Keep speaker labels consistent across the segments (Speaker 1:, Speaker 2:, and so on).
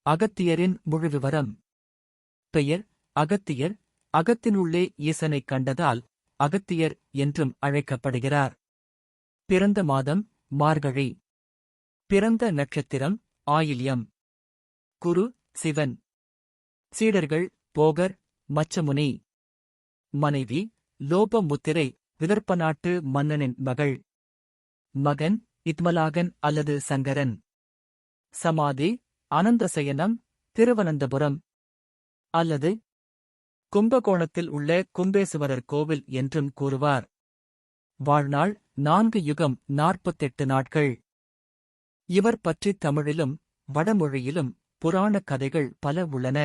Speaker 1: அகத்தியரின் முழுவிவரம். பெயர் அகத்தியர். அகத்தினுள்ளே ஈசனைக் கண்டதால் அகத்தியர் என்றும் அழைக்கப்படுகிறார். பிறந்த மாதம் மார்கழி. பிறந்த நட்சத்திரம் ஆயில்யம். குரு சிவன். சீடர்கள் போகர், மச்சமுனி. மனைவி லோபமுத்திரை, விதர்ப்ப நாட்டு மன்னனின் மகள். மகன் இத்மலாகன் அல்லது சங்கரன். சமாதி அனந்தசயனம், திருவனந்தபுரம் அல்லது கும்பகோணத்தில் உள்ள கும்பேசுவரர் கோவில் என்றும் கூறுவார். வாழ்நாள் 4 யுகம் 48 நாட்கள். இவர் பற்றி தமிழிலும் வடமொழியிலும் புராணக் கதைகள் பல உள்ளன.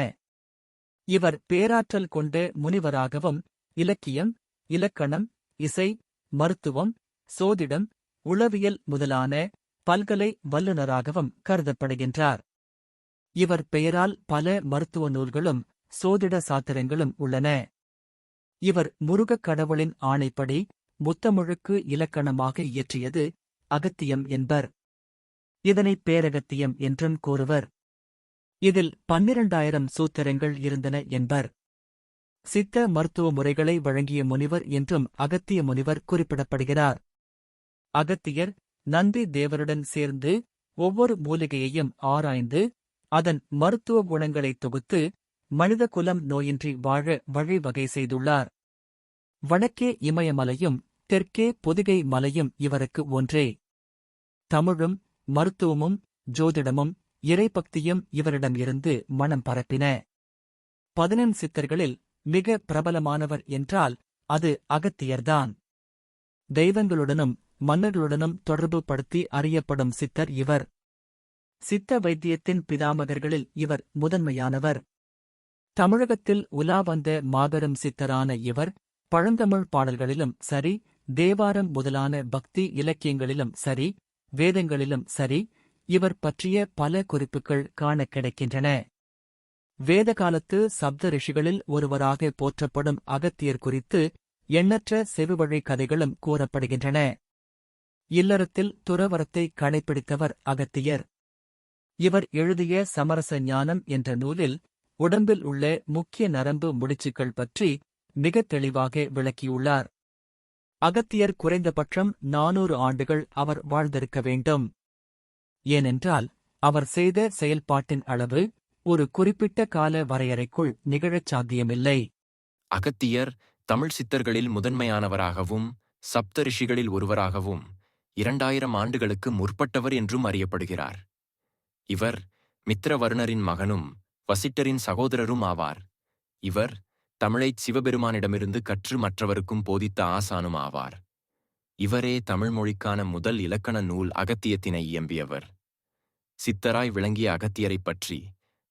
Speaker 1: இவர் பேராற்றல் கொண்ட முனிவராகவும் இலக்கியம், இலக்கணம், இசை, மருத்துவம், சோதிடம், உளவியல் முதலான பல்கலை வல்லுநராகவும் கருதப்படுகின்றார். இவர் பெயரால் பல மருத்துவ நூல்களும் சோதிட சாத்திரங்களும் உள்ளன. இவர் முருகக் கடவுளின் ஆணைப்படி முத்தமிழுக்கு இலக்கணமாக இயற்றியது அகத்தியம் என்பர். இதனை பேரகத்தியம் என்றும் கூறுவர். இதில் 12,000 சூத்திரங்கள் இருந்தன என்பர். சித்த மருத்துவ முறைகளை வழங்கிய முனிவர் என்றும் அகத்திய முனிவர் குறிப்பிடப்படுகிறார். அகத்தியர் நந்தி தேவருடன் சேர்ந்து ஒவ்வொரு மூலிகையையும் ஆராய்ந்து அதன் மருத்துவ குணங்களை தொகுத்து மனித குலம் நோயின்றி வாழ வழிவகை செய்துள்ளார். வடக்கே இமயமலையும் தெற்கே பொதிகை மலையும் இவருக்கு ஒன்றே. தமிழும் மருத்துவமும் ஜோதிடமும் இறைபக்தியும் இவரிடம் இருந்து மனம் பரப்பின. 11 சித்தர்களில் மிக பிரபலமானவர் என்றால் அது அகத்தியர்தான். தெய்வங்களுடனும் மன்னர்களுடனும் தொடர்பு படுத்தி அறியப்படும் சித்தர் இவர். சித்த வைத்தியத்தின் பிதாமகர்களில் இவர் முதன்மையானவர். தமிழகத்தில் உலா வந்த மாபெரும் சித்தரான இவர் பழந்தமிழ் பாடல்களிலும் சரி, தேவாரம் முதலான பக்தி இலக்கியங்களிலும் சரி, வேதங்களிலும் சரி, இவர் பற்றிய பல குறிப்புகள் காணக் கிடைக்கின்றன. வேதகாலத்து சப்த ரிஷிகளில் ஒருவராக போற்றப்படும் அகத்தியர் குறித்து எண்ணற்ற செவிவழி கதைகளும் கூறப்படுகின்றன. இல்லறத்தில் துறவரத்தை கடைப்பிடித்தவர் அகத்தியர். இவர் எழுதிய சமரச ஞானம் என்ற நூலில் உடம்பில் உள்ள முக்கிய நரம்பு முடிச்சுக்கள் பற்றி மிகத் தெளிவாக விளக்கியுள்ளார். அகத்தியர் குறைந்தபட்சம் 400 ஆண்டுகள் அவர் வாழ்ந்திருக்க வேண்டும். ஏனென்றால் அவர் செய்த செயல்பாட்டின் அளவு ஒரு குறிப்பிட்ட கால வரையறைக்குள் நிகழச் சாத்தியமில்லை.
Speaker 2: அகத்தியர் தமிழ் சித்தர்களில் முதன்மையானவராகவும் சப்த ரிஷிகளில் ஒருவராகவும் 2000 ஆண்டுகளுக்கு முற்பட்டவர் என்றும் அறியப்படுகிறார். இவர் மித்திரவர்ணரின் மகனும் வசிட்டரின் சகோதரரும் ஆவார். இவர் தமிழைச் சிவபெருமானிடமிருந்து கற்று மற்றவருக்கும் போதித்த ஆசானும் ஆவார். இவரே தமிழ் மொழிக்கான முதல் இலக்கண நூல் அகத்தியத்தினை இயம்பியவர். சித்தராய் விளங்கிய அகத்தியரைப் பற்றி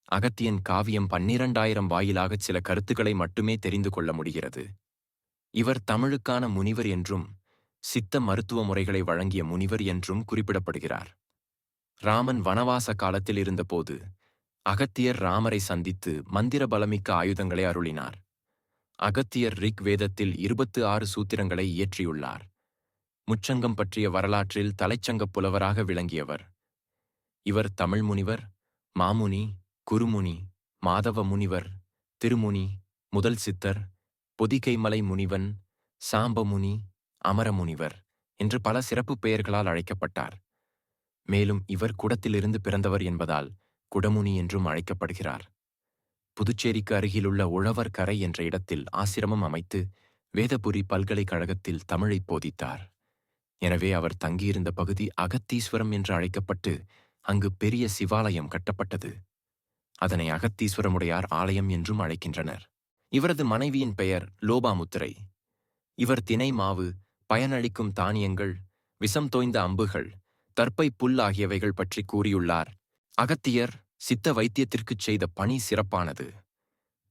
Speaker 2: அகத்தியன் காவியம் 12,000 வாயிலாகச் சில கருத்துக்களை மட்டுமே தெரிந்து கொள்ள முடிகிறது. இவர் தமிழுக்கான முனிவர் என்றும் சித்த மருத்துவ முறைகளை வழங்கிய முனிவர் என்றும் குறிப்பிடப்படுகிறார். ராமன் வனவாச காலத்தில் இருந்தபோது அகத்தியர் ராமரை சந்தித்து மந்திர பலமிக்க ஆயுதங்களை அருளினார். அகத்தியர் ரிக் வேதத்தில் 26 சூத்திரங்களை இயற்றியுள்ளார். முச்சங்கம் பற்றிய வரலாற்றில் தலைச்சங்கப் புலவராக விளங்கியவர். இவர் தமிழ் முனிவர், மாமுனி, குருமுனி, மாதவ முனிவர், திருமுனி, முதல் சித்தர், பொதிகைமலை முனிவன், சாம்பமுனி, அமரமுனிவர் என்று பல சிறப்புப் பெயர்களால் அழைக்கப்பட்டார். மேலும் இவர் குடத்திலிருந்து பிறந்தவர் என்பதால் குடமுனி என்றும் அழைக்கப்படுகிறார். புதுச்சேரிக்கு அருகிலுள்ள உழவர் கரை என்ற இடத்தில் ஆசிரமம் அமைத்து வேதபுரி பல்கலைக்கழகத்தில் தமிழைப் போதித்தார். எனவே அவர் தங்கியிருந்த பகுதி அகத்தீஸ்வரம் என்று அழைக்கப்பட்டு அங்கு பெரிய சிவாலயம் கட்டப்பட்டது. அதனை அகத்தீஸ்வரமுடையார் ஆலயம் என்றும் அழைக்கின்றனர். இவரது மனைவியின் பெயர் லோபாமுத்திரை. இவர் தினை மாவு, பயனளிக்கும் தானியங்கள், விஷம் தோய்ந்த அம்புகள், தர்ப்பை புல் ஆகியவைகள் பற்றி கூறியுள்ளார். அகத்தியர் சித்த வைத்தியத்திற்குச் செய்த பணி சிறப்பானது.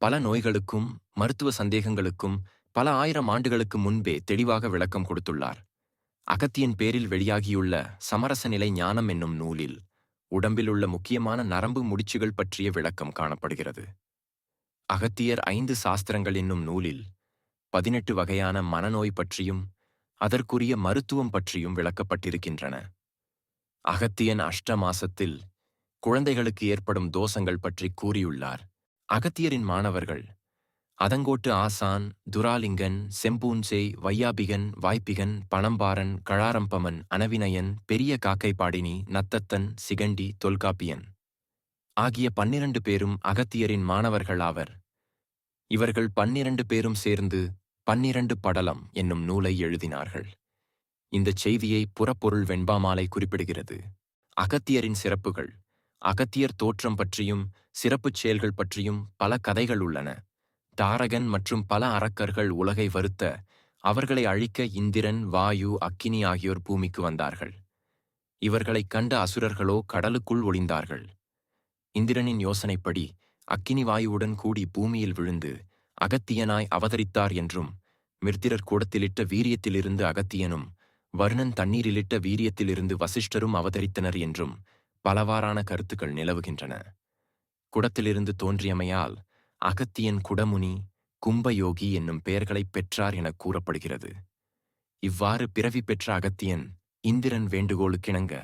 Speaker 2: பல நோய்களுக்கும் மருத்துவ சந்தேகங்களுக்கும் பல ஆயிரம் ஆண்டுகளுக்கு முன்பே தெளிவாக விளக்கம் கொடுத்துள்ளார். அகத்தியன் பேரில் வெளியாகியுள்ள சமரச நிலை ஞானம் என்னும் நூலில் உடம்பில் உள்ள முக்கியமான நரம்பு முடிச்சுகள் பற்றிய விளக்கம் காணப்படுகிறது. அகத்தியர் 5 சாஸ்திரங்கள் என்னும் நூலில் 18 வகையான மனநோய் பற்றியும் அதற்குரிய மருத்துவம் பற்றியும் விளக்கப்பட்டிருக்கின்றன. அகத்தியன் அஷ்ட மாசத்தில் குழந்தைகளுக்கு ஏற்படும் தோஷங்கள் பற்றி கூறியுள்ளார். அகத்தியரின் மாணவர்கள் அதங்கோட்டு ஆசான், துராலிங்கன், செம்பூன்சேய், வையாபிகன், வாய்ப்பிகன், பணம்பாரன், கழாரம்பமன், அனவினயன், பெரிய காக்கைப்பாடினி, நத்தத்தன், சிகண்டி, தொல்காப்பியன் ஆகிய 12 பேரும் அகத்தியரின் மாணவர்கள் ஆவர். இவர்கள் 12 பேரும் சேர்ந்து 12 படலம் என்னும் நூலை எழுதினார்கள். இந்தச் செய்தியை புறப்பொருள் வெண்பாமாலை குறிப்பிடுகிறது. அகத்தியரின் சிறப்புகள். அகத்தியர் தோற்றம் பற்றியும் சிறப்புச் செயல்கள் பற்றியும் பல கதைகள் உள்ளன. தாரகன் மற்றும் பல அரக்கர்கள் உலகை வருத்த, அவர்களை அழிக்க இந்திரன், வாயு, அக்கினி ஆகியோர் பூமிக்கு வந்தார்கள். இவர்களைக் கண்ட அசுரர்களோ கடலுக்குள் ஒளிந்தார்கள். இந்திரனின் யோசனைப்படி அக்கினி வாயுவுடன் கூடி பூமியில் விழுந்து அகத்தியனாய் அவதரித்தார் என்றும், மிருத்திரர் கூடத்திலிட்ட வீரியத்திலிருந்து அகத்தியனும், வருணன் தண்ணீரிலிட்ட வீரியத்திலிருந்து வசிஷ்டரும் அவதரித்தனர் என்றும் பலவாறான கருத்துக்கள் நிலவுகின்றன. குடத்திலிருந்து தோன்றியமையால் அகத்தியன் குடமுனி, கும்பயோகி என்னும் பெயர்களைப் பெற்றார் எனக் கூறப்படுகிறது. இவ்வாறு பிறவி பெற்ற அகத்தியன் இந்திரன் வேண்டுகோளுக்கிணங்க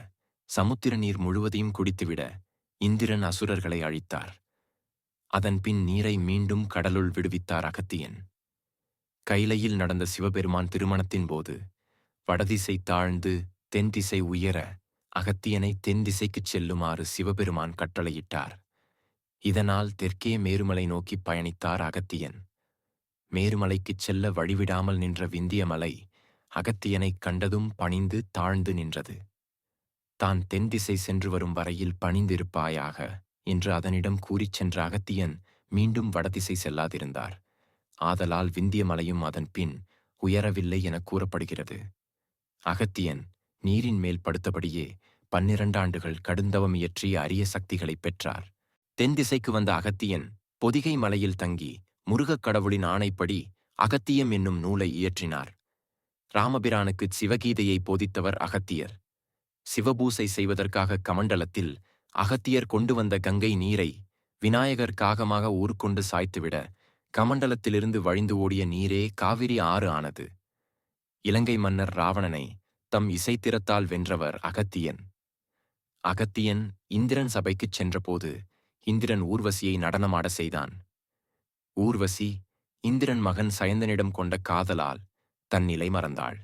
Speaker 2: சமுத்திர நீர் முழுவதையும் குடித்துவிட இந்திரன் அசுரர்களை அழித்தார். அதன்பின் நீரை மீண்டும் கடலுள் விடுவித்தார் அகத்தியன். கைலையில் நடந்த சிவபெருமான் திருமணத்தின் போது வடதிசை தாழ்ந்து தென்திசை உயர அகத்தியனை தென்திசைக்குச் செல்லுமாறு சிவபெருமான் கட்டளையிட்டார். இதனால் தெற்கே மேருமலை நோக்கிப் பயணித்தார் அகத்தியன். மேருமலைக்குச் செல்ல வழிவிடாமல் நின்ற விந்திய மலை அகத்தியனைக் கண்டதும் பணிந்து தாழ்ந்து நின்றது. தான் தென்திசை சென்று வரும் வரையில் பணிந்திருப்பாயாக என்று அதனிடம் கூறிச் சென்ற அகத்தியன் மீண்டும் வடதிசை செல்லாதிருந்தார். ஆதலால் விந்திய மலையும் அதன் பின் உயரவில்லை எனக் கூறப்படுகிறது. அகத்தியன் நீரின் மேல் படுத்தபடியே 12 ஆண்டுகள் கடுந்தவம் இயற்றி அரிய சக்திகளைப் பெற்றார். தென்திசைக்கு வந்த அகத்தியன் பொதிகை மலையில் தங்கி முருகக் கடவுளின் ஆணைப்படி அகத்தியம் என்னும் நூலை இயற்றினார். ராமபிரானுக்குச் சிவகீதையை போதித்தவர் அகத்தியர். சிவபூசை செய்வதற்காக கமண்டலத்தில் அகத்தியர் கொண்டு வந்த கங்கை நீரை விநாயகர் காகமாக ஊர்கொண்டு சாய்த்துவிட கமண்டலத்திலிருந்து வழிந்து ஓடிய நீரே காவிரி ஆறு ஆனது. இலங்கை மன்னர் ராவணனை தம் இசைத்திறத்தால் வென்றவர் அகத்தியன். அகத்தியன் இந்திரன் சபைக்குச் சென்றபோது இந்திரன் ஊர்வசியை நடனமாட செய்தான். ஊர்வசி இந்திரன் மகன் சயந்தனிடம் கொண்ட காதலால் தன் நிலை மறந்தாள்.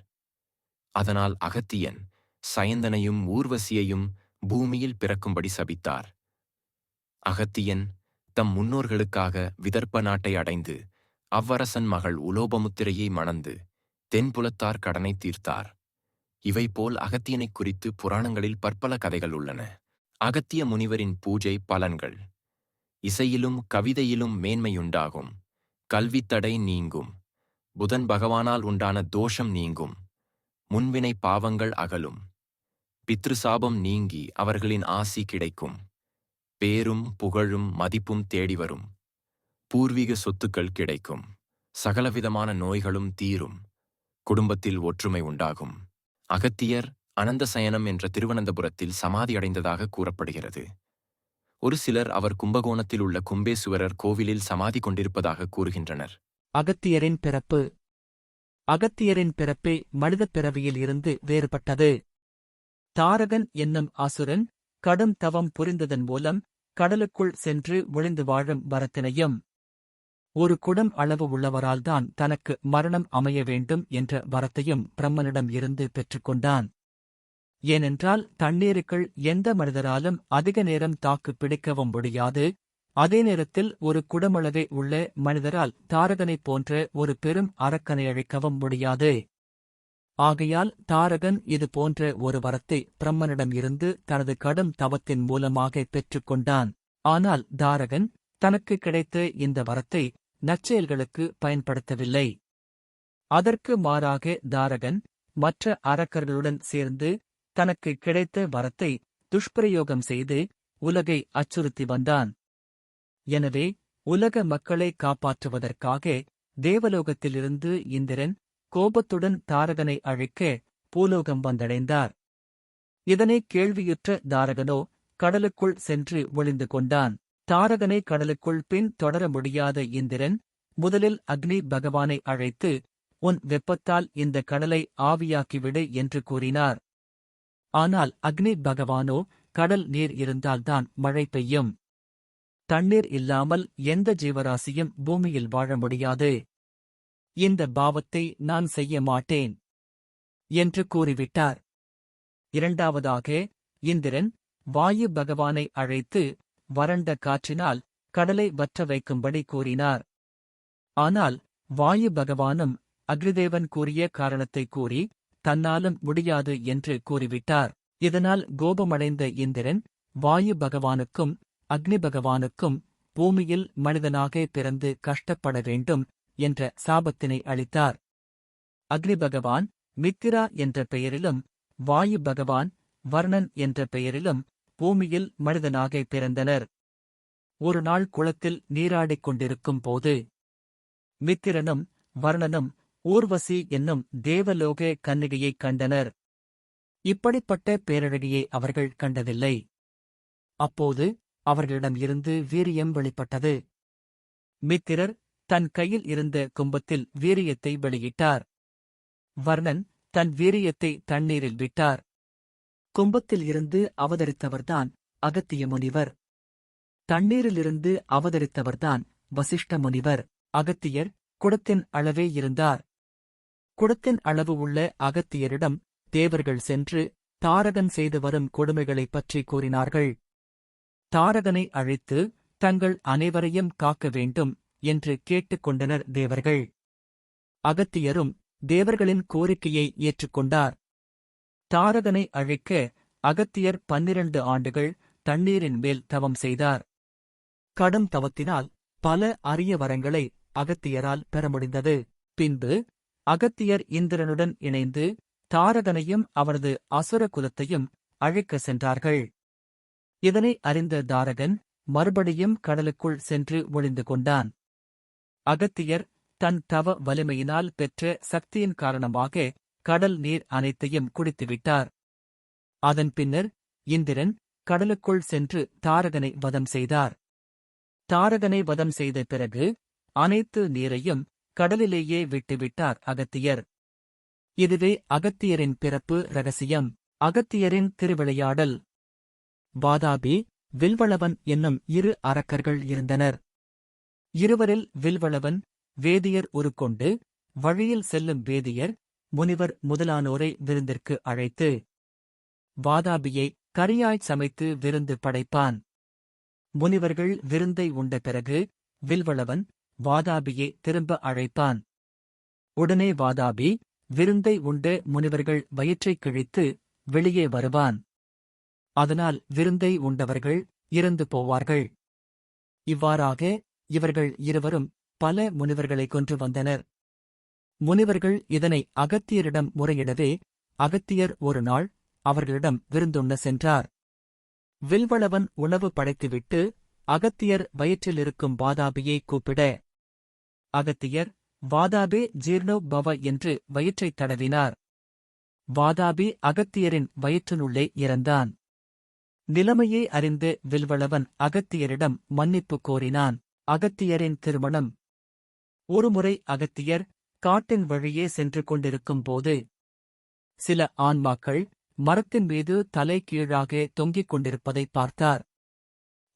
Speaker 2: அதனால் அகத்தியன் சயந்தனையும் ஊர்வசியையும் பூமியில் பிறக்கும்படி சபித்தார். அகத்தியன் தம் முன்னோர்களுக்காக விதர்ப்ப நாட்டை அடைந்து அவ்வரசன் மகள் உலோபமுத்திரையை மணந்து தென்புலத்தார் கடனை தீர்த்தார். இவைபோல் அகத்தியனைக் குறித்து புராணங்களில் பற்பல கதைகள் உள்ளன. அகத்திய முனிவரின் பூஜை பலன்கள். இசையிலும் கவிதையிலும் மேன்மையுண்டாகும். கல்வித்தடை நீங்கும். புதன் பகவானால் உண்டான தோஷம் நீங்கும். முன்வினை பாவங்கள் அகலும். பித்ருசாபம் நீங்கி அவர்களின் ஆசி கிடைக்கும். பேரும் புகழும் மதிப்பும் தேடி வரும். பூர்வீக சொத்துக்கள் கிடைக்கும். சகலவிதமான நோய்களும் தீரும். குடும்பத்தில் ஒற்றுமை உண்டாகும். அகத்தியர் அனந்தசயனம் என்ற திருவனந்தபுரத்தில் சமாதி அடைந்ததாக கூறப்படுகிறது. ஒரு சிலர் அவர் கும்பகோணத்தில் உள்ள கும்பேசுவரர் கோவிலில் சமாதி கொண்டிருப்பதாக கூறுகின்றனர்.
Speaker 1: அகத்தியரின் பிறப்பு. அகத்தியரின் பிறப்பே மனிதப் பிறவியில் இருந்து வேறுபட்டது. தாரகன் என்னும் அசுரன் கடும் தவம் புரிந்ததன் மூலம் கடலுக்குள் சென்று ஒளிந்து வாழும் வரத்தினையும், ஒரு குடம் அளவு உள்ளவரால்தான் தனக்கு மரணம் அமைய வேண்டும் என்ற வரத்தையும் பிரம்மனிடம் இருந்து பெற்றுக்கொண்டான். ஏனென்றால் தண்ணீருக்குள் எந்த மனிதராலும் அதிக நேரம் தாக்கு பிடிக்கவும் முடியாது. அதே நேரத்தில் ஒரு குடமளவே உள்ள மனிதரால் தாரகனைப் போன்ற ஒரு பெரும் அரக்கனை அழிக்கவும் முடியாது. ஆகையால் தாரகன் இது போன்ற ஒரு வரத்தை பிரம்மனிடம் இருந்து தனது கடும் தவத்தின் மூலமாக பெற்றுக்கொண்டான். ஆனால் தாரகன் தனக்கு கிடைத்த இந்த வரத்தை நற்செயல்களுக்கு பயன்படுத்தவில்லை. அதற்கு மாறாக தாரகன் மற்ற அரக்கர்களுடன் சேர்ந்து தனக்கு கிடைத்த வரத்தை துஷ்பிரயோகம் செய்து உலகை அச்சுறுத்தி வந்தான். எனவே உலக மக்களை காப்பாற்றுவதற்காக தேவலோகத்திலிருந்து இந்திரன் கோபத்துடன் தாரகனை அழிக்க பூலோகம் வந்தடைந்தார். இதனை கேள்வியுற்ற தாரகனோ கடலுக்குள் சென்று ஒளிந்து கொண்டான். தாரகனை கடலுக்குள் பின் தொடர முடியாத இந்திரன் முதலில் அக்னி பகவானை அழைத்து, உன் வெப்பத்தால் இந்த கடலை ஆவியாக்கிவிடு என்று கூறினார். ஆனால் அக்னி பகவானோ கடல் நீர் இருந்தால்தான் மழை பெய்யும். தண்ணீர் இல்லாமல் எந்த ஜீவராசியும் பூமியில் வாழ முடியாது. இந்த பாவத்தை நான் செய்ய மாட்டேன் என்று கூறிவிட்டார். இரண்டாவதாக இந்திரன் வாயு பகவானை அழைத்து வறண்ட காற்றினால் கடலை வற்ற வைக்கும்படி கூறினார். ஆனால் வாயு பகவானும் அக்னிதேவன் கூறிய காரணத்தை கூறி தன்னாலும் முடியாது என்று கூறிவிட்டார். இதனால் கோபமடைந்த இந்திரன் வாயு பகவானுக்கும் அக்னி பகவானுக்கும் பூமியில் மனிதனாக பிறந்து கஷ்டப்பட வேண்டும் என்ற சாபத்தினை அளித்தார். அக்னி பகவான் மித்திரா என்ற பெயரிலும் வாயு பகவான் வர்ணன் என்ற பெயரிலும் பூமியில் மனிதனாக பிறந்தனர். ஒரு நாள் குளத்தில் நீராடிக் கொண்டிருக்கும் போது மித்திரனும் வர்ணனும் ஊர்வசி என்னும் தேவலோக கன்னிகையைக் கண்டனர். இப்படிப்பட்ட பேரழகியை அவர்கள் கண்டதில்லை. அப்போது அவர்களிடம் இருந்து வீரியம் வெளிப்பட்டது. மித்திரர் தன் கையில் இருந்த கும்பத்தில் வீரியத்தை வெளியிட்டார். வர்ணன் தன் வீரியத்தை தண்ணீரில் விட்டார். கும்பத்தில் இருந்து அவதரித்தவர்தான் அகத்திய முனிவர். தண்ணீரிலிருந்து அவதரித்தவர்தான் வசிஷ்ட முனிவர். அகத்தியர் குடத்தின் அளவே இருந்தார். குடத்தின் அளவு உள்ள அகத்தியரிடம் தேவர்கள் சென்று தாரகன் செய்து வரும் கொடுமைகளைப் பற்றி கூறினார்கள். தாரகனை அழைத்து தங்கள் அனைவரையும் காக்க வேண்டும் என்று கேட்டுக் கொண்டனர் தேவர்கள். அகத்தியரும் தேவர்களின் கோரிக்கையை ஏற்றுக்கொண்டார். தாரகனை அழைக்க அகத்தியர் 12 ஆண்டுகள் தண்ணீரின் மேல் தவம் செய்தார். கடும் தவத்தினால் பல அரிய வரங்களை அகத்தியரால் பெற முடிந்தது. பின்பு அகத்தியர் இந்திரனுடன் இணைந்து தாரகனையும் அவரது அசுர குலத்தையும் அழைக்க சென்றார்கள். இதனை அறிந்த தாரகன் மறுபடியும் கடலுக்குள் சென்று ஒளிந்து கொண்டான். அகத்தியர் தன் தவ வலிமையினால் பெற்ற சக்தியின் காரணமாக கடல் நீர் அனைத்தையும் குடித்துவிட்டார். அதன் பின்னர் இந்திரன் கடலுக்குள் சென்று தாரகனை வதம் செய்தார். தாரகனை வதம் செய்த பிறகு அனைத்து நீரையும் கடலிலேயே விட்டுவிட்டார் அகத்தியர். இதுவே அகத்தியரின் பிறப்பு ரகசியம். அகத்தியரின் திருவிளையாடல். வாதாபி, வில்வளவன் என்னும் 2 அரக்கர்கள் இருந்தனர். இருவரில் வில்வளவன் வேதியர் உருக்கொண்டு வழியில் செல்லும் வேதியர் முனிவர் முதலானோரை விருந்திற்கு அழைத்து வாதாபியை கரியாய்ச் சமைத்து விருந்து படைப்பான். முனிவர்கள் விருந்தை உண்ட பிறகு வில்வளவன் வாதாபியை திரும்ப அழைப்பான். உடனே வாதாபி விருந்தை உண்ட முனிவர்கள் வயிற்றைக் கிழித்து வெளியே வருவான். அதனால் விருந்தை உண்டவர்கள் இறந்து போவார்கள். இவ்வாறாக இவர்கள் இருவரும் பல முனிவர்களை கொன்று வந்தனர். முனிவர்கள் இதனை அகத்தியரிடம் முறையிடவே அகத்தியர் ஒரு நாள் அவர்களிடம் விருந்துண்ண சென்றார். வில்வளவன் உணவு படைத்துவிட்டு அகத்தியர் வயிற்றிலிருக்கும் வாதாபியை கூப்பிட அகத்தியர் வாதாபி ஜீர்ணோ பவ என்று வயிற்றைத் தடவினார். வாதாபி அகத்தியரின் வயிற்றினுள்ளே இறந்தான். நிலைமையை அறிந்த வில்வளவன் அகத்தியரிடம் மன்னிப்பு கோரினான். அகத்தியரின் திருமணம். ஒருமுறை அகத்தியர் காட்டின் வழியே சென்று கொண்டிருக்கும் போது சில ஆன்மாக்கள் மரத்தின் மீது தலை கீழாக தொங்கிக் கொண்டிருப்பதை பார்த்தார்.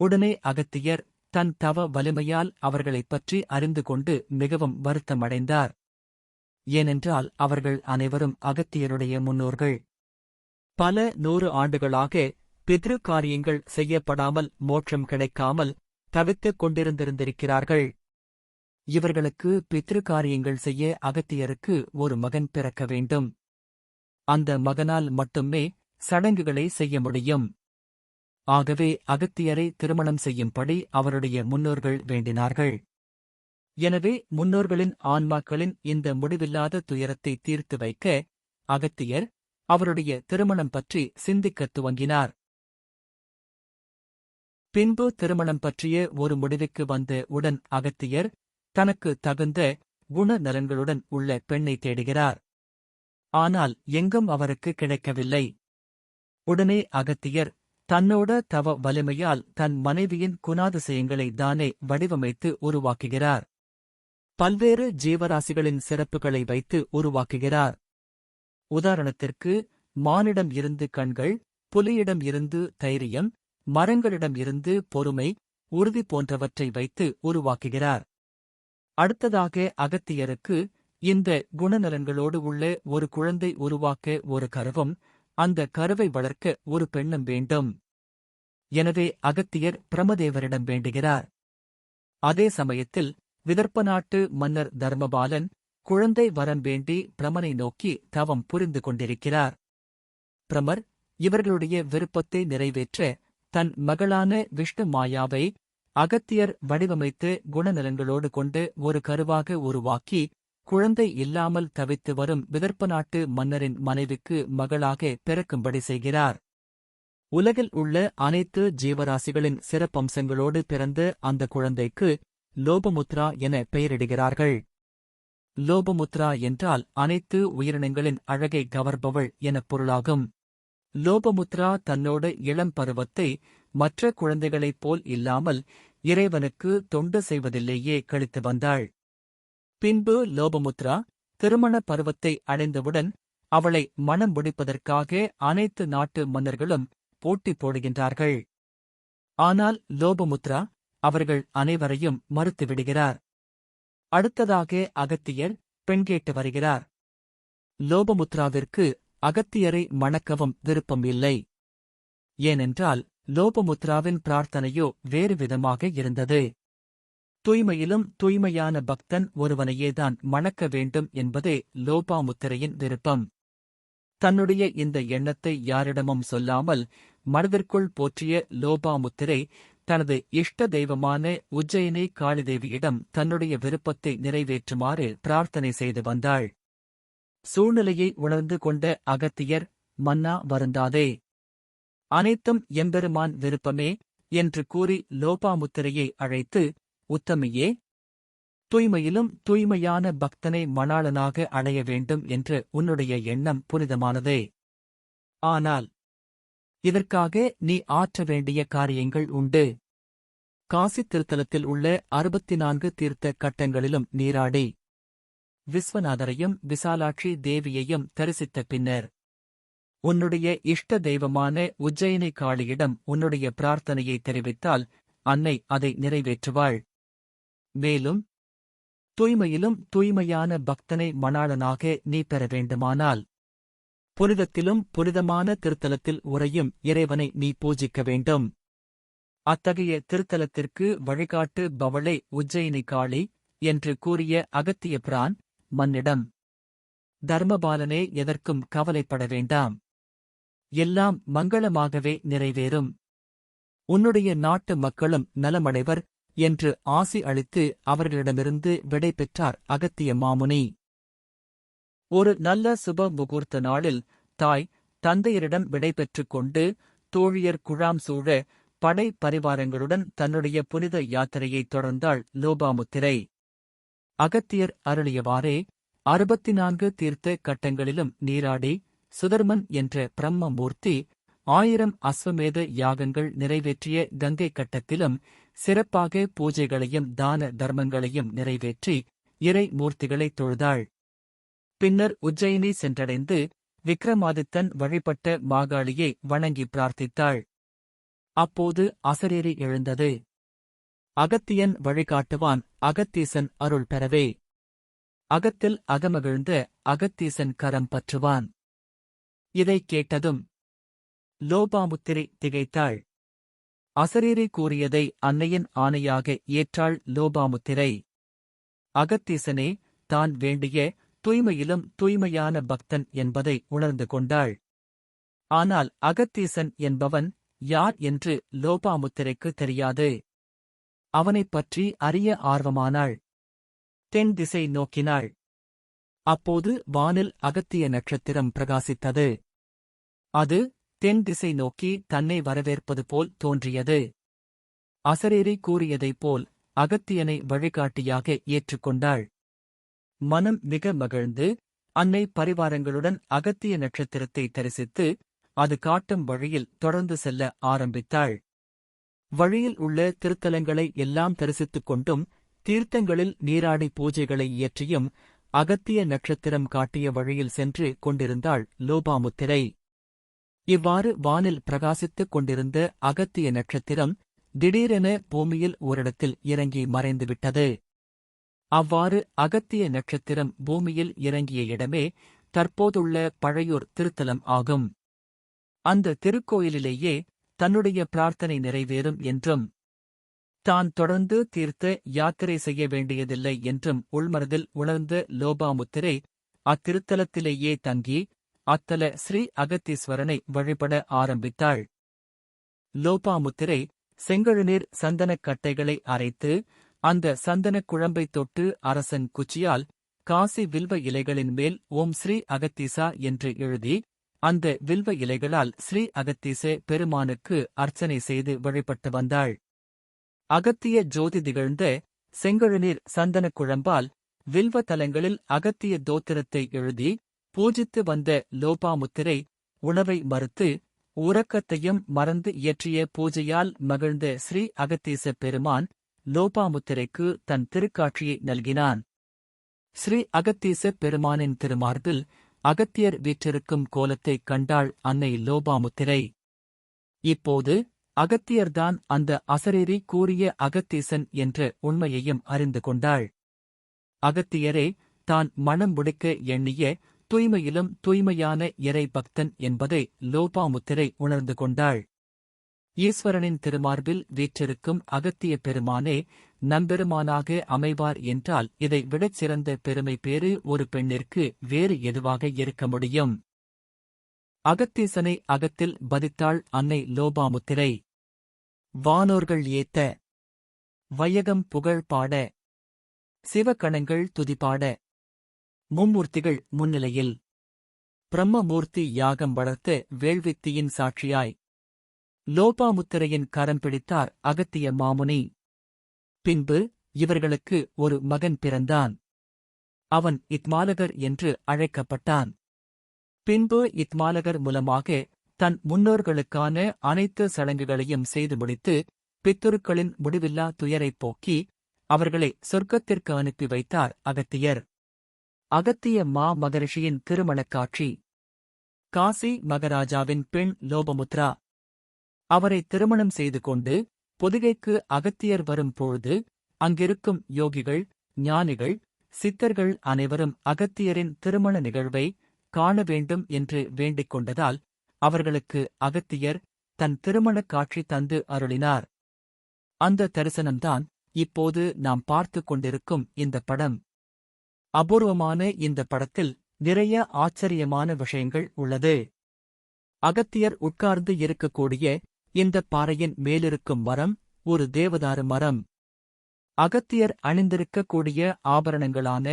Speaker 1: உடனே அகத்தியர் தன் தவ வலிமையால் அவர்களைப் பற்றி அறிந்து கொண்டு மிகவும் வருத்தமடைந்தார். ஏனென்றால் அவர்கள் அனைவரும் அகத்தியருடைய முன்னோர்கள். பல 100 ஆண்டுகளாக பித்ரு காரியங்கள் செய்யப்படாமல் மோட்சம் கிடைக்காமல் தவித்துக் கொண்டிருந்திருக்கிறார்கள். இவர்களுக்கு பித்ரு காரியங்கள் செய்ய அகத்தியருக்கு ஒரு மகன் பிறக்க வேண்டும். அந்த மகனால் மட்டுமே சடங்குகளை செய்ய முடியும். ஆகவே அகத்தியரை திருமணம் செய்யும்படி அவருடைய முன்னோர்கள் வேண்டினார்கள். எனவே முன்னோர்களின் ஆன்மாக்களின் இந்த முடிவில்லாத துயரத்தை தீர்த்து வைக்க அகத்தியர் அவருடைய திருமணம் பற்றி சிந்திக்கத் துவங்கினார். பின்பு திருமணம் பற்றிய ஒரு முடிவுக்கு வந்த உடன் அகத்தியர் தனக்கு தகுந்த குணநலன்களுடன் உள்ள பெண்ணை தேடுகிறார். ஆனால் எங்கும் அவருக்கு கிடைக்கவில்லை. உடனே அகத்தியர் தன்னோட தவ வலிமையால் தன் மனைவியின் குணாதிசயங்களை தானே வடிவமைத்து உருவாக்குகிறார். பல்வேறு ஜீவராசிகளின் சிறப்புகளை வைத்து உருவாக்குகிறார். உதாரணத்திற்கு மானிடம் இருந்து கண்கள், புலியிடம் இருந்து தைரியம், மரங்களிடம் இருந்து பொறுமை, உறுதி போன்றவற்றை வைத்து உருவாக்குகிறார். அடுத்ததாக அகத்தியருக்கு இந்த குணநலன்களோடு உள்ள ஒரு குழந்தை உருவாக்க ஒரு கருவும், அந்த கருவை வளர்க்க ஒரு பெண்ணும் வேண்டும். எனவே அகத்தியர் பிரமதேவரிடம் வேண்டுகிறார். அதே சமயத்தில் விதர்ப்ப நாட்டு மன்னர் தர்மபாலன் குழந்தை வரம் வேண்டி பிரமனை நோக்கி தவம் புரிந்து கொண்டிருக்கிறார். பிரமர் இவர்களுடைய விருப்பத்தை நிறைவேற்ற தன் மகளான விஷ்ணு மாயாவை அகத்தியர் வடிவமைத்து குணநலன்களோடு கொண்டு ஒரு கருவாக உருவாக்கி, குழந்தை இல்லாமல் தவித்து வரும் விதர்ப்ப நாட்டு மன்னரின் மனைவிக்கு மகளாக பிறக்கும்படி செய்கிறார். உலகில் உள்ள அனைத்து ஜீவராசிகளின் சிறப்பம்சங்களோடு பிறந்த அந்த குழந்தைக்கு லோபமுத்ரா என பெயரிடுகிறார்கள். லோபமுத்ரா என்றால் அனைத்து உயிரினங்களின் அழகை கவர்பவள் எனப் பொருளாகும். லோபமுத்ரா தன்னோட இளம் பருவத்தை மற்ற குழந்தைகளைப் போல் இல்லாமல் இறைவனுக்கு தொண்டு செய்வதிலேயே கழித்து வந்தாள். பின்பு லோபமுத்ரா திருமண பருவத்தை அடைந்தவுடன் அவளை மணம் முடிப்பதற்காக அனைத்து நாட்டு மன்னர்களும் போட்டி போடுகின்றார்கள். ஆனால் லோபமுத்ரா அவர்கள் அனைவரையும் மறுத்துவிடுகிறார். அடுத்ததாக அகத்தியர் பெண் கேட்டு வருகிறார். லோபமுத்ராவிற்கு அகத்தியரை மணக்கவும் விருப்பம் இல்லை. ஏனென்றால் லோபமுத்ராவின் பிரார்த்தனையோ வேறு விதமாக இருந்தது. தூய்மையிலும் தூய்மையான பக்தன் ஒருவனையேதான் மணக்க வேண்டும் என்பதே லோபாமுத்திரையின் விருப்பம். தன்னுடைய இந்த எண்ணத்தை யாரிடமும் சொல்லாமல் மனதிற்குள் போற்றிய லோபாமுத்திரை தனது இஷ்ட தெய்வமான உஜ்ஜயினி காளிதேவியிடம் தன்னுடைய விருப்பத்தை நிறைவேற்றுமாறு பிரார்த்தனை செய்து வந்தாள். சூழ்நிலையை உணர்ந்து கொண்ட அகத்தியர், மன்னா வருந்தாதே, அனைத்தும் எம்பெருமான் விருப்பமே என்று கூறி லோபாமுத்திரையை அழைத்து, உத்தமியே, தூய்மையிலும் தூய்மையான பக்தனை மணாளனாக அடைய வேண்டும் என்று உன்னுடைய எண்ணம் புனிதமானதே. ஆனால் இதற்காக நீ ஆற்ற வேண்டிய காரியங்கள் உண்டு. காசி திருத்தலத்தில் உள்ள 64 தீர்த்த கட்டங்களிலும் நீராடி விஸ்வநாதரையும் விசாலாட்சி தேவியையும் தரிசித்த பின்னர் உன்னுடைய இஷ்ட தெய்வமான உஜ்ஜயினி காளியிடம் உன்னுடைய பிரார்த்தனையை தெரிவித்தால் அன்னை அதை நிறைவேற்றுவாள். மேலும் தூய்மையிலும் தூய்மையான பக்தனை மணாளனாக நீ பெற வேண்டுமானால் புனிதத்திலும் புனிதமான திருத்தலத்தில் உறையும் இறைவனை நீ பூஜிக்க வேண்டும். அத்தகைய திருத்தலத்திற்கு வழிகாட்டு பவளை உஜ்ஜயினி காளி என்று கூறிய அகத்திய பிரான் மன்னிடம், தர்மபாலனே, எதற்கும் கவலைப்பட வேண்டாம், எல்லாம் மங்களமாகவே நிறைவேறும், உன்னுடைய நாட்டு மக்களும் நலமடைவர் என்று ஆசி அளித்து அவர்களிடமிருந்து விடை பெற்றார் அகத்திய மாமுனி. ஒரு நல்ல சுப முகூர்த்த நாளில் தாய் தந்தையரிடம் விடை பெற்றுக் கொண்டு தோழியர் குழாம் சூழ படை பரிவாரங்களுடன் தன்னுடைய புனித யாத்திரையைத் தொடர்ந்தாள் லோபாமுத்திரை. அகத்தியர் அருளியவாறே 64 தீர்த்த கட்டங்களிலும் நீராடி சுதர்மன் என்ற பிரம்ம மூர்த்தி 1000 அஸ்வமேத யாகங்கள் நிறைவேற்றிய கங்கை கட்டத்திலும் சிறப்பாக பூஜைகளையும் தான தர்மங்களையும் நிறைவேற்றி இறை மூர்த்திகளைத் தொழுதாள். பின்னர் உஜ்ஜயினி சென்றடைந்து விக்ரமாதித்தன் வழிபட்ட மாகாளியை வணங்கி பிரார்த்தித்தாள். அப்போது அசரீரி எழுந்தது. அகத்தியன் வழிகாட்டுவான், அகத்தீசன் அருள் பெறவே. அகத்தில் அகமகிழ்ந்த அகத்தீசன் கரம் பற்றுவான். இதைக் கேட்டதும் லோபாமுத்திரை திகைத்தாள். அசரீரி கூறியதை அன்னையின் ஆணையாக ஏற்றாள் லோபாமுத்திரை. அகத்தீசனே தான் வேண்டிய தூய்மையிலும் தூய்மையான பக்தன் என்பதை உணர்ந்து கொண்டாள். ஆனால் அகத்தீசன் என்பவன் யார் என்று லோபாமுத்திரைக்கு தெரியாது. அவனைப் பற்றி அறிய ஆர்வமானாள். தென் திசை நோக்கினாள். அப்போது வானில் அகத்திய நட்சத்திரம் பிரகாசித்தது. அது தென் திசை நோக்கி தன்னை வரவேற்பது போல் தோன்றியது. அசரீரி கூறியதைப் போல் அகத்தியனை வழிகாட்டியாக ஏற்றுக்கொண்டாள். மனம் மிக மகிழ்ந்து அன்னை பரிவாரங்களுடன் அகத்திய நட்சத்திரத்தை தரிசித்து அது காட்டும் வழியில் தொடர்ந்து செல்ல ஆரம்பித்தாள். வழியில் உள்ள திருத்தலங்களை எல்லாம் தரிசித்துக் கொண்டும் தீர்த்தங்களில் நீராடி பூஜைகளை இயற்றியும் அகத்திய நட்சத்திரம் காட்டிய வழியில் சென்று கொண்டிருந்தாள் லோபாமுத்திரை. இவ்வாறு வானில் பிரகாசித்துக் கொண்டிருந்த அகத்திய நட்சத்திரம் திடீரென பூமியில் ஓரிடத்தில் இறங்கி மறைந்துவிட்டது. அவ்வாறு அகத்திய நட்சத்திரம் பூமியில் இறங்கிய இடமே தற்போதுள்ள பழையூர் திருத்தலம் ஆகும். அந்த திருக்கோயிலிலேயே தன்னுடைய பிரார்த்தனை நிறைவேறும் என்றும் தான் தொடர்ந்து தீர்த்த யாத்திரை செய்ய வேண்டியதில்லை என்றும் உள்மனதில் உணர்ந்த லோபாமுத்திரை அத்திருத்தலத்திலேயே தங்கி அத்தல ஸ்ரீ அகத்தீஸ்வரனை வழிபட ஆரம்பித்தாள். லோபாமுத்திரை செங்கழுநீர் சந்தனக் கட்டைகளை அரைத்து அந்த சந்தனக் குழம்பைத் தொட்டு அரசன் குச்சியால் காசி வில்வ இலைகளின் மேல் ஓம் ஸ்ரீ அகத்தீசா என்று எழுதி அந்த வில்வ இலைகளால் ஸ்ரீ அகத்தீச பெருமானுக்கு அர்ச்சனை செய்து வழிபட்டு வந்தாள். அகத்திய ஜோதி திகழ்ந்த செங்கழுநீர் சந்தனக் குழம்பால் வில்வ தலங்களில் அகத்திய தோத்திரத்தை எழுதி பூஜித்து வந்த லோபாமுத்திரை உணவை மறுத்து உறக்கத்தையும் மறந்து இயற்றிய பூஜையால் மகிழ்ந்த ஸ்ரீ அகத்தீச பெருமான் லோபாமுத்திரைக்கு தன் திருக்காட்சியை நல்கினான். ஸ்ரீ அகத்தீச பெருமானின் திருமார்பில் அகத்தியர் வீற்றிருக்கும் கோலத்தைக் கண்டாள் அன்னை லோபாமுத்திரை. இப்போது அகத்தியர்தான் அந்த அசரீரி கூறிய அகத்தீசன் என்ற உண்மையையும் அறிந்து கொண்டாள். அகத்தியரே தான் மனம் முடிக்க எண்ணிய தூய்மையிலும் தூய்மையான இறை பக்தன் என்பதை லோபாமுத்திரை உணர்ந்து கொண்டாள். ஈஸ்வரனின் திருமார்பில் வீற்றிருக்கும் அகத்திய பெருமானே நம்பெருமானாக அமைவார் என்றால் இதை விடச் சிறந்த பெருமை பேறு ஒரு பெண்ணிற்கு வேறு எதுவாக இருக்க முடியும்? அகத்தீசனை அகத்தில் பதித்தாள் அன்னை லோபாமுத்திரை. வானோர்கள் ஏத்த, வையகம் புகழ் பாட, சிவகணங்கள் துதிபாட, மும்மூர்த்திகள் முன்னிலையில் பிரம்மமூர்த்தி யாகம் வளர்த்த வேள்வித்தியின் சாட்சியாய் லோபாமுத்திரையின் கரம் பிடித்தார் அகத்திய மாமுனி. பின்பு இவர்களுக்கு ஒரு மகன் பிறந்தான். அவன் இத்மாலகர் என்று அழைக்கப்பட்டான். பின்பு இத்மாலகர் மூலமாக தன் முன்னோர்களுக்கான அனைத்து சடங்குகளையும் செய்து முடித்து பித்துருக்களின் முடிவில்லா துயரைப் போக்கி அவர்களை சொர்க்கத்திற்கு அனுப்பி வைத்தார் அகத்தியர். அகத்திய மா மகரிஷியின் திருமணக் காட்சி. காசி மகராஜாவின் பெண் லோபமுத்ரா. அவரை திருமணம் செய்து கொண்டு பொதிகைக்கு அகத்தியர் வரும் பொழுது அங்கிருக்கும் யோகிகள், ஞானிகள், சித்தர்கள் அனைவரும் அகத்தியரின் திருமண நிகழ்வை காண வேண்டும் என்று வேண்டிக் கொண்டதால் அவர்களுக்கு அகத்தியர் தன் திருமணக் காட்சி தந்து அருளினார். அந்த தரிசனம்தான் இப்போது நாம் பார்த்துக் கொண்டிருக்கும் இந்த படம். அபூர்வமான இந்த படத்தில் நிறைய ஆச்சரியமான விஷயங்கள் உள்ளது. அகத்தியர் உட்கார்ந்து இருக்கக்கூடிய இந்த பாறையின் மேலிருக்கும் மரம் ஒரு தேவதாரு மரம். அகத்தியர் அணிந்திருக்கக்கூடிய ஆபரணங்களான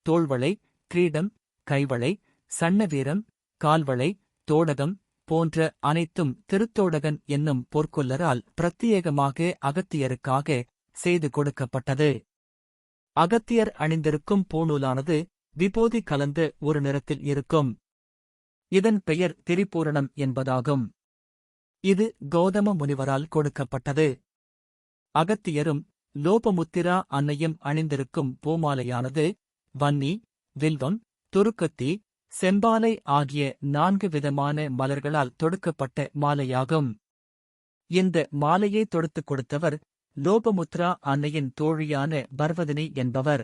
Speaker 1: தோள்வளை, கிரீடம், கைவளை, சன்னவீரம், கால்வளை, தோடகம் போன்ற அனைத்தும் திருத்தோடகன் என்னும் பொற்கொல்லரால் பிரத்யேகமாக அகத்தியருக்காக செய்து கொடுக்கப்பட்டது. அகத்தியர் அணிந்திருக்கும் பூணூலானது விபூதி கலந்த ஒரு நிறத்தில் இருக்கும். இதன் பெயர் திரிபூரணம் என்பதாகும். இது கௌதம முனிவரால் கொடுக்கப்பட்டது. அகத்தியரும் லோபமுத்திரா அன்னையும் அணிந்திருக்கும் பூமாலையானது வன்னி, வில்வம், துருக்கத்தி, செம்பாலை ஆகிய 4 விதமான மலர்களால் தொடுக்கப்பட்ட மாலையாகும். இந்த மாலையை தொடுத்துக் கொடுத்தவர் லோபமுத்ரா அன்னையின் தோழியான பர்வதினி என்பவர்.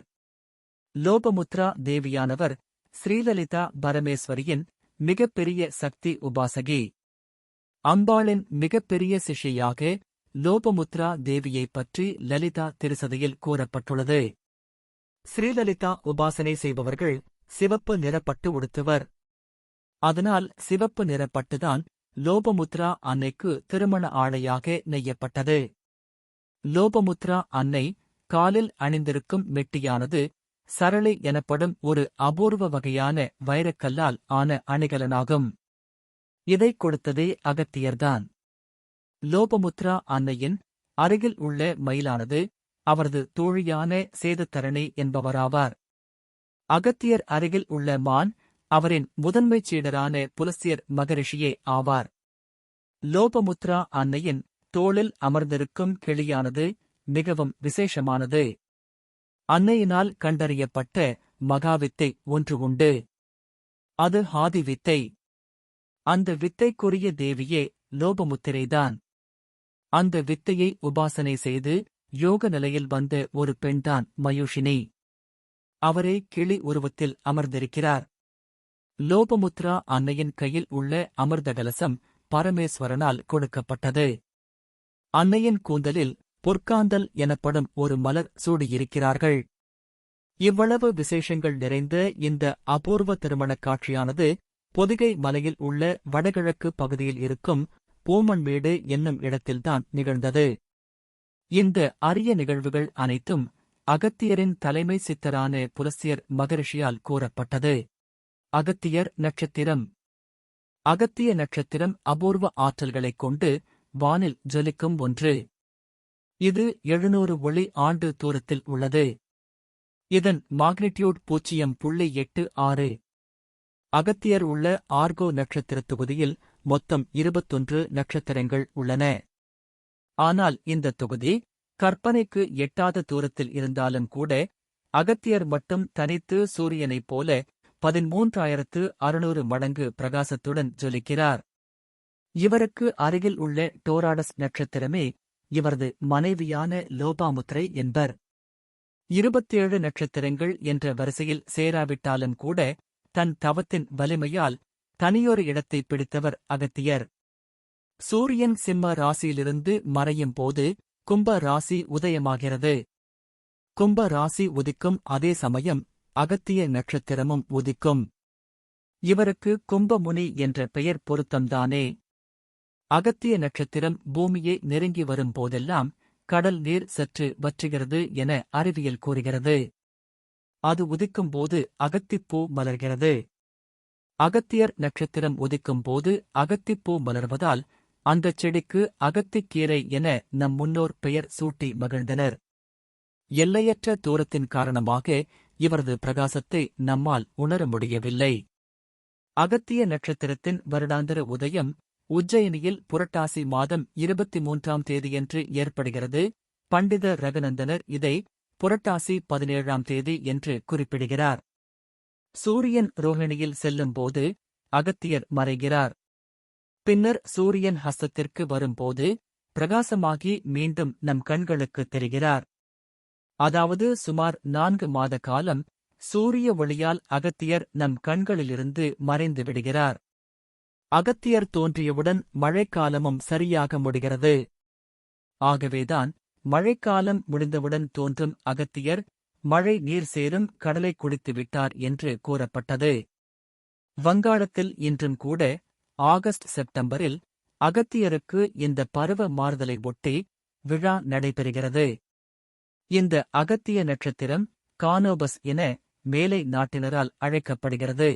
Speaker 1: லோபமுத்ரா தேவியானவர் ஸ்ரீலலிதா பரமேஸ்வரியின் மிகப்பெரிய சக்தி உபாசகி. அம்பாளின் மிகப்பெரிய சிஷ்யாக லோபமுத்ரா தேவியைப் பற்றி லலிதா திருசதியில் கூறப்பட்டுள்ளது. ஸ்ரீலலிதா உபாசனை செய்பவர்கள் சிவப்பு நிறப்பட்டு உடுத்துவர். அதனால் சிவப்பு நிறப்பட்டுதான் லோபமுத்ரா அன்னைக்கு திருமண ஆடையாக நெய்யப்பட்டது. லோபமுத்ரா அன்னை காலில் அணிந்திருக்கும் மெட்டியானது சரளை எனப்படும் ஒரு அபூர்வ வகையான வைரக்கல்லால் ஆன அணிகலனாகும். இதைக் கொடுத்ததே அகத்தியர்தான். லோபமுத்ரா அன்னையின் அருகில் உள்ள மயிலானது அவரது தோழியான சேதுத்தரணி என்பவராவார். அகத்தியர் அருகில் உள்ள மான் அவரின் முதன்மைச் சீடரான புலஸ்தியர் மகரிஷியே ஆவார். லோபமுத்ரா அன்னையின் தோளில் அமர்ந்திருக்கும் கிளியானது மிகவும் விசேஷமானது. அன்னையினால் கண்டறியப்பட்ட மகாவித்தை ஒன்று உண்டு. அது ஹாதி வித்தை. அந்த வித்தைக்குரிய தேவியே லோபமுத்திரைதான். அந்த வித்தையை உபாசனை செய்து யோக நிலையில் வந்த ஒரு பெண்தான் மயூஷினி. அவரே கிளி உருவத்தில் அமர்ந்திருக்கிறார். லோபமுத்ரா அன்னையின் கையில் உள்ள அமிர்த கலசம் பரமேஸ்வரனால் கொடுக்கப்பட்டது. அன்னையின் கூந்தலில் பொற்காந்தல் எனப்படும் ஒரு மலர் சூடியிருக்கிறார்கள். இவ்வளவு விசேஷங்கள் நிறைந்த இந்த அபூர்வ திருமணக் காட்சியானது பொதிகை மலையில் உள்ள வடகிழக்கு பகுதியில் இருக்கும் பூமண்மேடு என்னும் இடத்தில்தான் நிகழ்ந்தது. இந்த அரிய நிகழ்வுகள் அனைத்தும் அகத்தியரின் தலைமை சித்தரான புலஸ்தியர் மகரிஷியால் கூறப்பட்டது. அகத்தியர் நட்சத்திரம். அகத்திய நட்சத்திரம் அபூர்வ ஆற்றல்களைக் கொண்டு வானில் ஜொலிக்கும் ஒன்று. இது 700 ஒளி ஆண்டு தூரத்தில் உள்ளது. இதன் மாக்னிட்யூட் 0.86. அகத்தியர் உள்ள ஆர்கோ நட்சத்திரத் தொகுதியில் மொத்தம் 21 நட்சத்திரங்கள் உள்ளன. ஆனால் இந்த தொகுதி கற்பனைக்கு எட்டாத தூரத்தில் இருந்தாலும் கூட அகத்தியர் மட்டும் தனித்து சூரியனைப் போல 13,600 மடங்கு பிரகாசத்துடன் ஜொலிக்கிறார். இவருக்கு அருகில் உள்ள டோராடஸ் நட்சத்திரமே இவரது மனைவியான லோபாமுத்திரை என்பர். 27 நட்சத்திரங்கள் என்ற வரிசையில் சேராவிட்டாலும் கூட தன் தவத்தின் வலிமையால் தனியொரு இடத்தை பிடித்தவர் அகத்தியர். சூரியன் சிம்ம ராசியிலிருந்து மறையும் போது கும்ப ராசி உதயமாகிறது. கும்ப ராசி உதிக்கும் அதே சமயம் அகத்திய நட்சத்திரமும் உதிக்கும். இவருக்கு கும்பமுனி என்ற பெயர் பொருத்தம்தானே. அகத்திய நட்சத்திரம் பூமியை நெருங்கி வரும் போதெல்லாம் கடல் நீர் சற்று வற்றுகிறது என அறிவியல் கூறுகிறது. அது உதிக்கும்போது அகத்திப்பூ மலர்கிறது. அகத்தியர் நட்சத்திரம் உதிக்கும் போது அகத்திப்பூ மலர்வதால் அந்தச் செடிக்கு அகத்திக்கீரை என நம் முன்னோர் பெயர் சூட்டி மகிழ்ந்தனர். எல்லையற்ற தூரத்தின் காரணமாக இவரது பிரகாசத்தை நம்மால் உணர முடியவில்லை. அகத்திய நட்சத்திரத்தின் வருடாந்திர உதயம் உஜ்ஜயினியில் புரட்டாசி மாதம் 23ஆம் தேதியன்று ஏற்படுகிறது. பண்டித ரகுநந்தனர் இதை புரட்டாசி 17ஆம் தேதி என்று குறிப்பிடுகிறார். சூரியன் ரோஹிணியில் செல்லும்போது அகத்தியர் மறைகிறார். பின்னர் சூரியன் ஹஸ்தத்திற்கு வரும்போது பிரகாசமாகி மீண்டும் நம் கண்களுக்கு தெரிகிறார். அதாவது சுமார் 4 மாத காலம் சூரிய ஒளியால் அகத்தியர் நம் கண்களிலிருந்து மறைந்து விடுகிறார். அகத்தியர் தோன்றியவுடன் மழைக்காலமும் சரியாக முடிகிறது. ஆகவேதான் மழைக்காலம் முடிந்தவுடன் தோன்றும் அகத்தியர் மழை நீர் சேரும் கடலை குடித்து விட்டார் என்று கூறப்பட்டது. வங்காளத்தில் இன்றும் கூட ஆகஸ்ட் செப்டம்பரில் அகத்தியருக்கு இந்த பருவ மாறுதலை ஒட்டி விழா நடைபெறுகிறது. இந்த அகத்திய நட்சத்திரம் கானோபஸ் என மேலை நாட்டினரால் அழைக்கப்படுகிறது.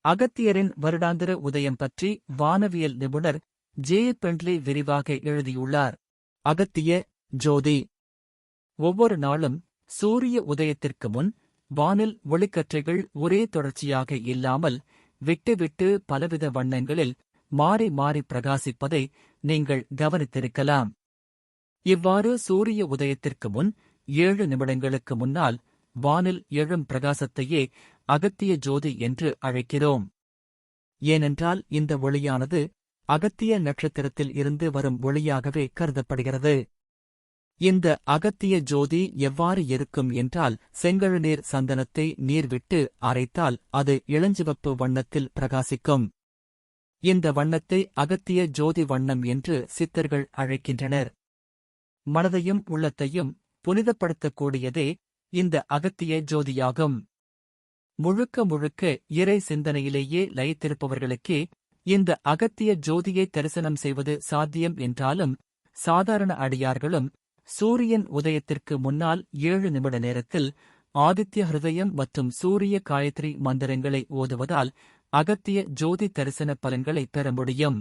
Speaker 1: அகத்தியரின் வருடாந்திர உதயம் பற்றி வானவியல் நிபுணர் ஜே. பெண்ட்லி விரிவாக எழுதியுள்ளார். அகத்திய ஜோதி. ஒவ்வொரு நாளும் சூரிய உதயத்திற்கு முன் வானில் ஒளிக்கற்றைகள் ஒரே தொடர்ச்சியாக இல்லாமல் விட்டு விட்டு பலவித வண்ணங்களில் மாறி மாறி பிரகாசிப்பதை நீங்கள் கவனித்திருக்கலாம். இவ்வாறு சூரிய உதயத்திற்கு முன் 7 நிமிடங்களுக்கு முன்னால் வானில் எழும் பிரகாசத்தையே அகத்திய ஜோதி என்று அழைக்கிறோம். ஏனென்றால் இந்த ஒளியானது அகத்திய நட்சத்திரத்தில் இருந்து வரும் ஒளியாகவே கருதப்படுகிறது. இந்த அகத்திய ஜோதி எவ்வாறு இருக்கும் என்றால் செங்கழுநீர் சந்தனத்தை நீர் விட்டு அரைத்தால் அது இளஞ்சிவப்பு வண்ணத்தில் பிரகாசிக்கும். இந்த வண்ணத்தை அகத்திய ஜோதி வண்ணம் என்று சித்தர்கள் அழைக்கின்றனர். மனதையும் உள்ளத்தையும் புனிதப்படுத்தக்கூடியதே இந்த அகத்திய ஜோதியாகும். முழுக்க முழுக்க இறை சிந்தனையிலேயே லயித்திருப்பவர்களுக்கே இந்த அகத்திய ஜோதியை தரிசனம் செய்வது சாத்தியம் என்றாலும் சாதாரண அடியார்களும் சூரியன் உதயத்திற்கு முன்னால் 7 நிமிட நேரத்தில் ஆதித்ய ஹிருதயம் மற்றும் சூரிய காயத்ரி மந்திரங்களை ஓதுவதால் அகத்திய ஜோதி தரிசன பலன்களை பெற முடியும்.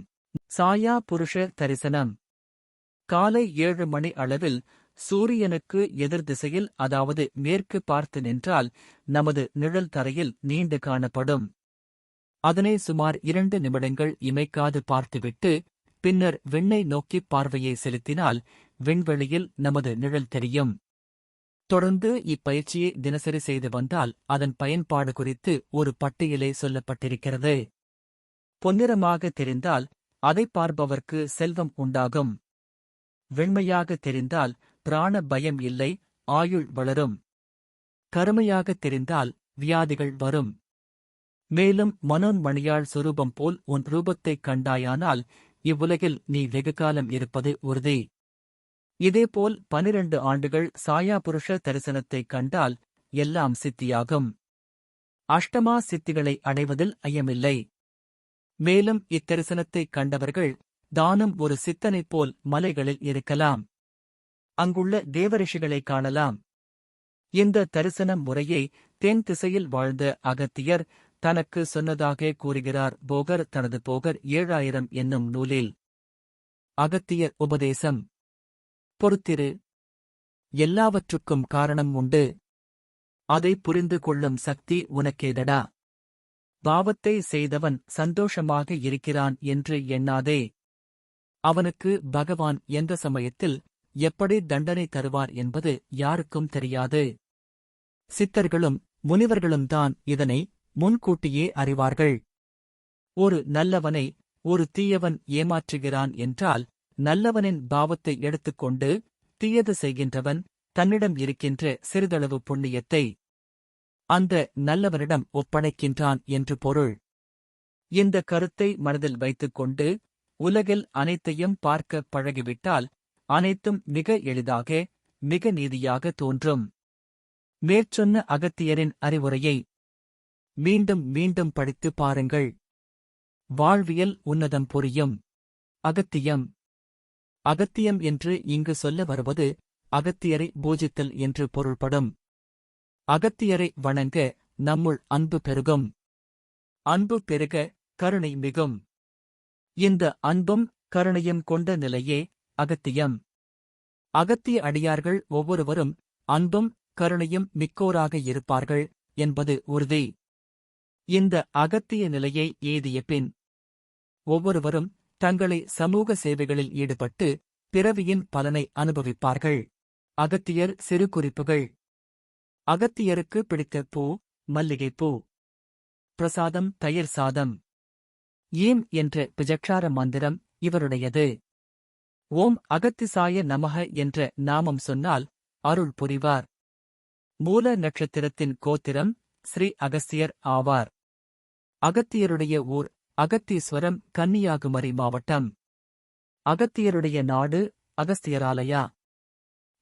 Speaker 1: சாயா புருஷ தரிசனம். காலை 7 மணி அளவில் சூரியனுக்கு எதிர் திசையில் அதாவது மேற்கு பார்த்து நின்றால் நமது நிழல் தரையில் நீண்டு காணப்படும். அதனை சுமார் 2 நிமிடங்கள் இமைக்காது பார்த்துவிட்டு பின்னர் விண்ணை நோக்கிப் பார்வையை செலுத்தினால் விண்வெளியில் நமது நிழல் தெரியும். தொடர்ந்து இப்பயிற்சியை தினசரி செய்து வந்தால் அதன் பயன்பாடு குறித்து ஒரு பட்டியலே சொல்லப்பட்டிருக்கிறது. பொன்னிறமாக தெரிந்தால் அதைப் பார்ப்பவர்க்கு செல்வம் உண்டாகும். வெண்மையாக தெரிந்தால் பிராண பயம் இல்லை, ஆயுள் வளரும். கருமையாக தெரிந்தால் வியாதிகள் வரும். மேலும் மனோன்மணியாள் சொரூபம் போல் உன் ரூபத்தைக் கண்டாயானால் இவ்வுலகில் நீ வெகுகாலம் இருப்பது உறுதி. இதேபோல் 12 ஆண்டுகள் சாயாபுருஷ தரிசனத்தைக் கண்டால் எல்லாம் சித்தியாகும். அஷ்டமா சித்திகளை அடைவதில் ஐயமில்லை. மேலும் இத்தரிசனத்தைக் கண்டவர்கள் தானும் ஒரு சித்தனைப் போல் மலைகளில் இருக்கலாம். அங்குள்ள தேவரிஷிகளைக் காணலாம். இந்த தரிசன முறையை தென் திசையில் வாழ்ந்த அகத்தியர் தனக்கு சொன்னதாக கூறுகிறார் போகர் தனது போகர் 7000 என்னும் நூலில். அகத்தியர் உபதேசம். பொறுத்திரு. எல்லாவற்றுக்கும் காரணம் உண்டு. அதை புரிந்து கொள்ளும் சக்தி உனக்கேதடா. பாவத்தை செய்தவன் சந்தோஷமாக இருக்கிறான் என்று எண்ணாதே. அவனுக்கு பகவான் எந்த சமயத்தில் எப்படி தண்டனை தருவார் என்பது யாருக்கும் தெரியாது. சித்தர்களும் முனிவர்களும் தான் இதனை முன்கூட்டியே அறிவார்கள். ஒரு நல்லவனை ஒரு தீயவன் ஏமாற்றுகிறான் என்றால் நல்லவனின் பாவத்தை எடுத்துக்கொண்டு தீயது செய்கின்றவன் தன்னிடம் இருக்கின்ற சிறிதளவு புண்ணியத்தை அந்த நல்லவனிடம் ஒப்படைக்கின்றான் என்று பொருள். இந்த கருத்தை மனதில் வைத்துக்கொண்டு உலகில் அனைத்தையும் பார்க்க பழகிவிட்டால் அனைத்தும் மிக எளிதாக, மிக நீதியாக தோன்றும். மேற்சொன்ன அகத்தியரின் அறிவுரையை மீண்டும் மீண்டும் படித்து பாருங்கள். வாழ்வியல் உன்னதம் புரியும். அகத்தியம். அகத்தியம் என்று இங்கு சொல்ல வருவது அகத்தியரை பூஜித்தல் என்று பொருள்படும். அகத்தியரை வணங்க நம்முள் அன்பு பெருகும். அன்பு பெருக கருணை மிகும். இந்த அன்பும் கருணையும் கொண்ட நிலையே அகத்தியம். அகத்திய அடியார்கள் ஒவ்வொருவரும் அன்பும் கருணையும் மிக்கோராக இருப்பார்கள் என்பது உறுதி. இந்த அகத்திய நிலையை எய்திய பின் ஒவ்வொருவரும் தங்களை சமூக சேவைகளில் ஈடுபட்டு பிறவியின் பலனை அனுபவிப்பார்கள். அகத்தியர் சிறு குறிப்புகள். அகத்தியருக்கு பிடித்த பூ மல்லிகைப்பூ. பிரசாதம் தயிர் சாதம். ஏம் என்ற பிஜக்ஷார மந்திரம் இவருடையது. ஓம் அகத்திசாய நமக என்ற நாமம் சொன்னால் அருள் புரிவார். மூல நட்சத்திரத்தின் கோத்திரம் ஸ்ரீ அகஸ்தியர் ஆவார். அகத்தியருடைய ஊர் அகத்தீஸ்வரம், கன்னியாகுமரி மாவட்டம். அகத்தியருடைய நாடு அகஸ்தியராலயா.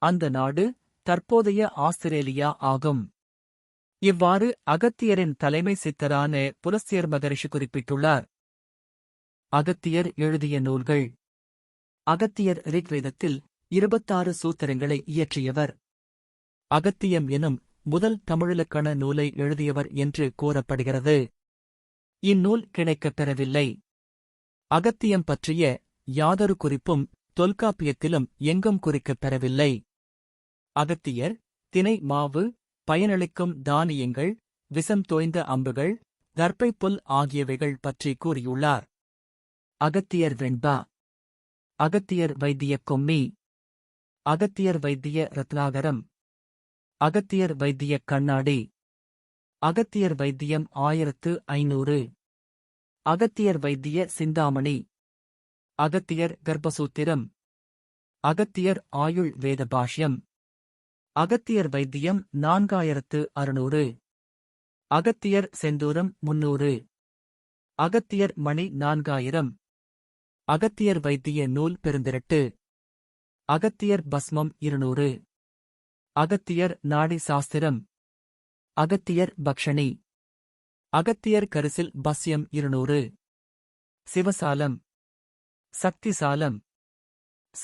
Speaker 1: அந்த நாடு தற்போதைய ஆஸ்திரேலியா ஆகும். இவ்வாறு அகத்தியரின் தலைமை சித்தரான புலஸ்தியர் மகரிஷி குறிப்பிட்டுள்ளார். அகத்தியர் எழுதிய நூல்கள். அகத்தியர் ரிக்வேதத்தில் 26 சூத்திரங்களை இயற்றியவர். அகத்தியம் எனும் முதல் தமிழிலக்கண நூலை எழுதியவர் என்று கூறப்படுகிறது. இந்நூல் கிடைக்கப் பெறவில்லை. அகத்தியம் பற்றிய யாதொரு குறிப்பும் தொல்காப்பியத்திலும் எங்கும் குறிக்கப் பெறவில்லை. அகத்தியர் தினை மாவு, பயனளிக்கும் தானியங்கள், விஷம் தோய்ந்த அம்புகள், தர்ப்பைப்புல் ஆகியவைகள் பற்றி கூறியுள்ளார். அகத்தியர் வெண்பா. அகத்தியர் வைத்திய கொம்மி. அகத்தியர் வைத்திய ரத்னாகரம். அகத்தியர் வைத்திய கண்ணாடி. அகத்தியர் வைத்தியம் 1500. அகத்தியர் வைத்திய சிந்தாமணி. அகத்தியர் கர்ப்பசூத்திரம். அகத்தியர் ஆயுள் வேத பாஷ்யம். அகத்தியர் வைத்தியம் 4600. அகத்தியர் செந்தூரம் 300. அகத்தியர் மணி 4000. அகத்தியர் வைத்திய நூல் பெருந்திரட்டு. அகத்தியர் பஸ்மம் 200. அகத்தியர் நாடி சாஸ்திரம். அகத்தியர் பக்ஷணி. அகத்தியர் கரிசில் பஸ்யம் 200. சிவசாலம். சக்திசாலம்.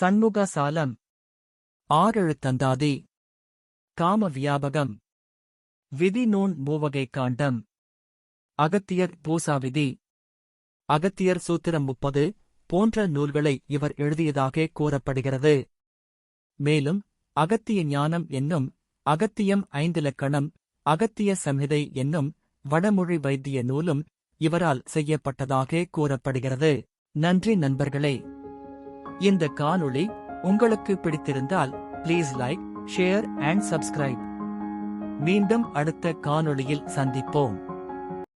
Speaker 1: சண்முகசாலம். ஆறெழுத்தந்தாதி. காம வியாபகம். விதி நூன் மூவகை காண்டம். அகத்தியர் பூசாவிதி. அகத்தியர் சூத்திரம் 30 போன்ற நூல்களை இவர் எழுதியதாக கூறப்படுகிறது. மேலும் அகத்திய ஞானம் என்னும், அகத்தியம் 5 இலக்கணம், அகத்திய சம்ஹிதை என்னும் வடமொழி வைத்திய நூலும் இவரால் செய்யப்பட்டதாக கூறப்படுகிறது. நன்றி நண்பர்களே. இந்த காணொளி உங்களுக்கு பிடித்திருந்தால் please like, share and subscribe. மீண்டும் அடுத்த காணொளியில் சந்திப்போம்.